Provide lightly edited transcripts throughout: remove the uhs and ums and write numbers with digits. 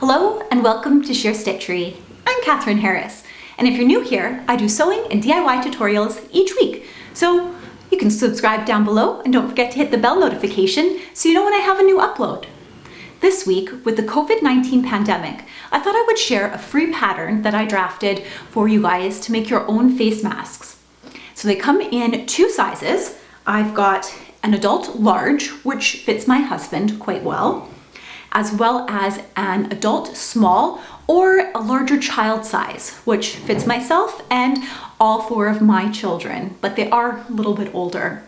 Hello and welcome to Stitchery. I'm Catherine Harris, and if you're new here, I do sewing and DIY tutorials each week. So you can subscribe down below and don't forget to hit the bell notification so you know when I have a new upload. This week, with the COVID-19 pandemic, I thought I would share a free pattern that I drafted for you guys to make your own face masks. So they come in two sizes. I've got an adult large, which fits my husband quite well, as well as an adult small or a larger child size, which fits myself and all four of my children, but they are a little bit older.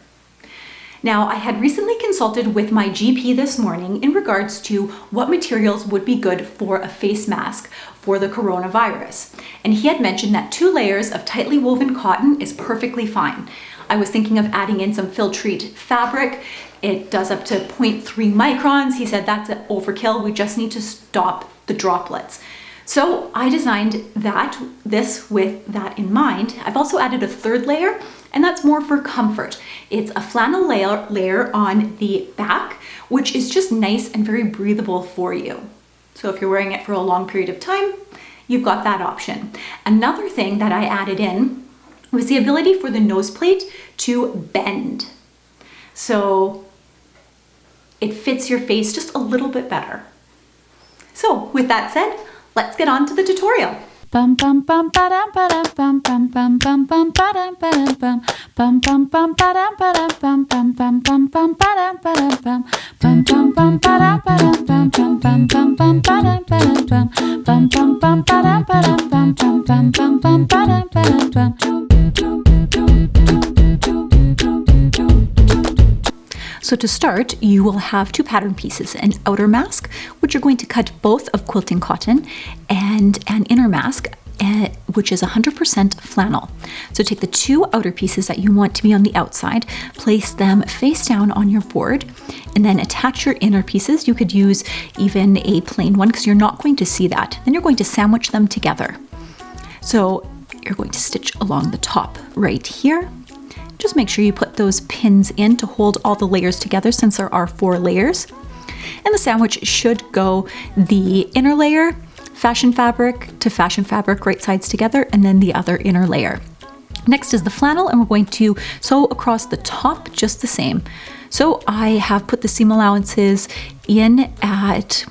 Now, I had recently consulted with my GP this morning in regards to what materials would be good for a face mask for the coronavirus. And he had mentioned that 2 layers of tightly woven cotton is perfectly fine. I was thinking of adding in some filtrete fabric. It does up to 0.3 microns. He said that's overkill. We just need to stop the droplets. So I designed this with that in mind. I've also added a 3rd layer, and that's more for comfort. It's a flannel layer on the back, which is just nice and very breathable for you. So if you're wearing it for a long period of time, you've got that option. Another thing that I added in was the ability for the nose plate to bend. So it fits your face just a little bit better. So with that said, let's get on to the tutorial. So to start, you will have 2 pattern pieces, an outer mask, which you're going to cut both of quilting cotton, and an inner mask, which is 100% flannel. So take the 2 outer pieces that you want to be on the outside, place them face down on your board, and then attach your inner pieces. You could use even a plain one because you're not going to see that. Then you're going to sandwich them together. So you're going to stitch along the top right here. Just make sure you put those pins in to hold all the layers together since there are 4 layers. And the sandwich should go the inner layer, fashion fabric to fashion fabric, right sides together, and then the other inner layer. Next is the flannel, and we're going to sew across the top just the same. So I have put the seam allowances in at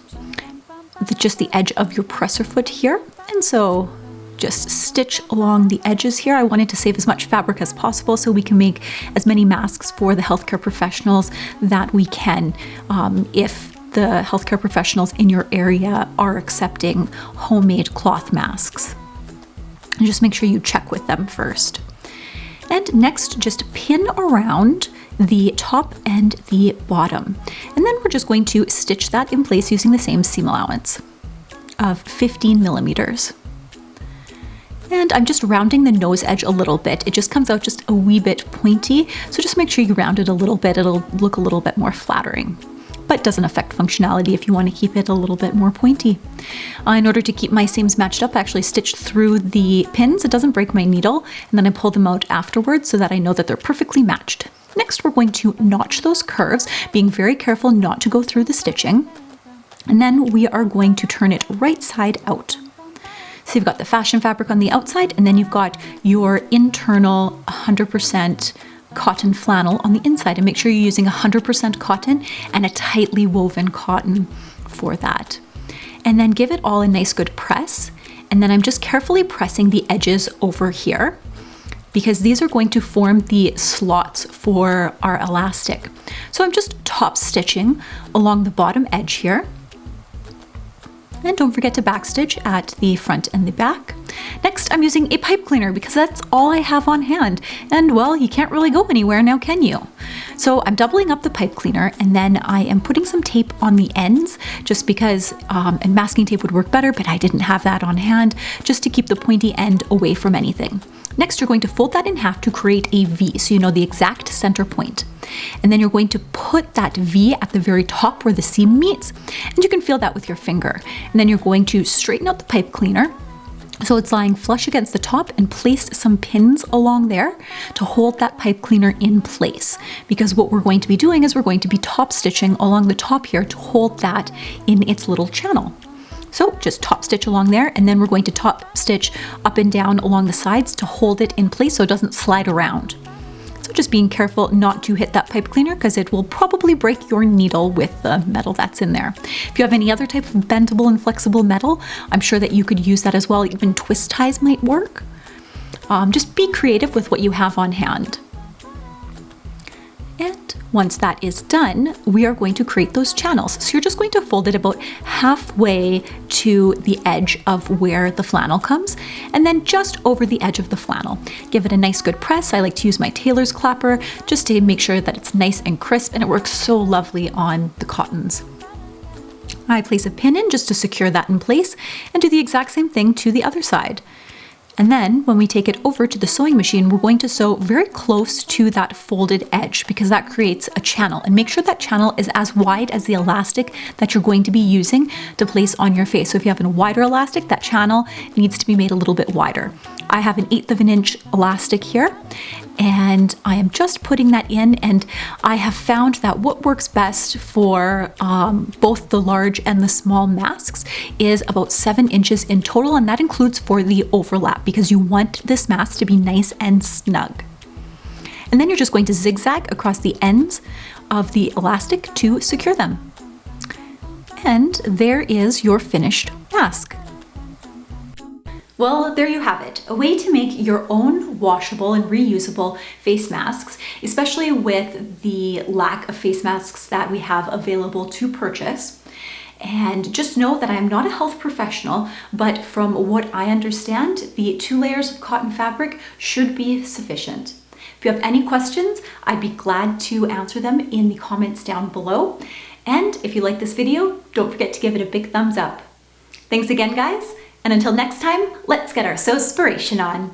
just the edge of your presser foot here. And so just stitch along the edges here. I wanted to save as much fabric as possible so we can make as many masks for the healthcare professionals that we can, if the healthcare professionals in your area are accepting homemade cloth masks. And just make sure you check with them first. And next, just pin around the top and the bottom. And then we're just going to stitch that in place using the same seam allowance of 15 millimeters. And I'm just rounding the nose edge a little bit. It just comes out just a wee bit pointy. So just make sure you round it a little bit. It'll look a little bit more flattering, but doesn't affect functionality if you want to keep it a little bit more pointy. In order to keep my seams matched up, I actually stitched through the pins. It doesn't break my needle. And then I pull them out afterwards so that I know that they're perfectly matched. Next, we're going to notch those curves, being very careful not to go through the stitching. And then we are going to turn it right side out. So you've got the fashion fabric on the outside, and then you've got your internal 100% cotton flannel on the inside. And make sure you're using 100% cotton and a tightly woven cotton for that. And then give it all a nice good press. And then I'm just carefully pressing the edges over here because these are going to form the slots for our elastic. So I'm just top stitching along the bottom edge here. And don't forget to backstitch at the front and the back. Next, I'm using a pipe cleaner because that's all I have on hand. And well, you can't really go anywhere now, can you? So I'm doubling up the pipe cleaner, and then I am putting some tape on the ends just because, and masking tape would work better, but I didn't have that on hand, just to keep the pointy end away from anything. Next, you're going to fold that in half to create a V, so you know the exact center point. And then you're going to put that V at the very top where the seam meets, and you can feel that with your finger. And then you're going to straighten out the pipe cleaner so it's lying flush against the top, and place some pins along there to hold that pipe cleaner in place. Because what we're going to be doing is we're going to be top stitching along the top here to hold that in its little channel. So just top stitch along there, and then we're going to top stitch up and down along the sides to hold it in place so it doesn't slide around. So just being careful not to hit that pipe cleaner because it will probably break your needle with the metal that's in there. If you have any other type of bendable and flexible metal, I'm sure that you could use that as well. Even twist ties might work. Just be creative with what you have on hand. And once that is done, we are going to create those channels. So you're just going to fold it about halfway to the edge of where the flannel comes, and then just over the edge of the flannel. Give it a nice good press. I like to use my tailor's clapper just to make sure that it's nice and crisp, and it works so lovely on the cottons. I place a pin in just to secure that in place and do the exact same thing to the other side. And then when we take it over to the sewing machine, we're going to sew very close to that folded edge because that creates a channel. And make sure that channel is as wide as the elastic that you're going to be using to place on your face. So if you have a wider elastic, that channel needs to be made a little bit wider. I have an 1/8 of an inch elastic here, and I am just putting that in, and I have found that what works best for both the large and the small masks is about 7 inches in total, and that includes for the overlap because you want this mask to be nice and snug. And then you're just going to zigzag across the ends of the elastic to secure them. And there is your finished mask. Well, there you have it, a way to make your own washable and reusable face masks, especially with the lack of face masks that we have available to purchase. And just know that I'm not a health professional, but from what I understand, the 2 layers of cotton fabric should be sufficient. If you have any questions, I'd be glad to answer them in the comments down below. And if you like this video, don't forget to give it a big thumbs up. Thanks again, guys. And until next time, let's get our Sew-Spiration on.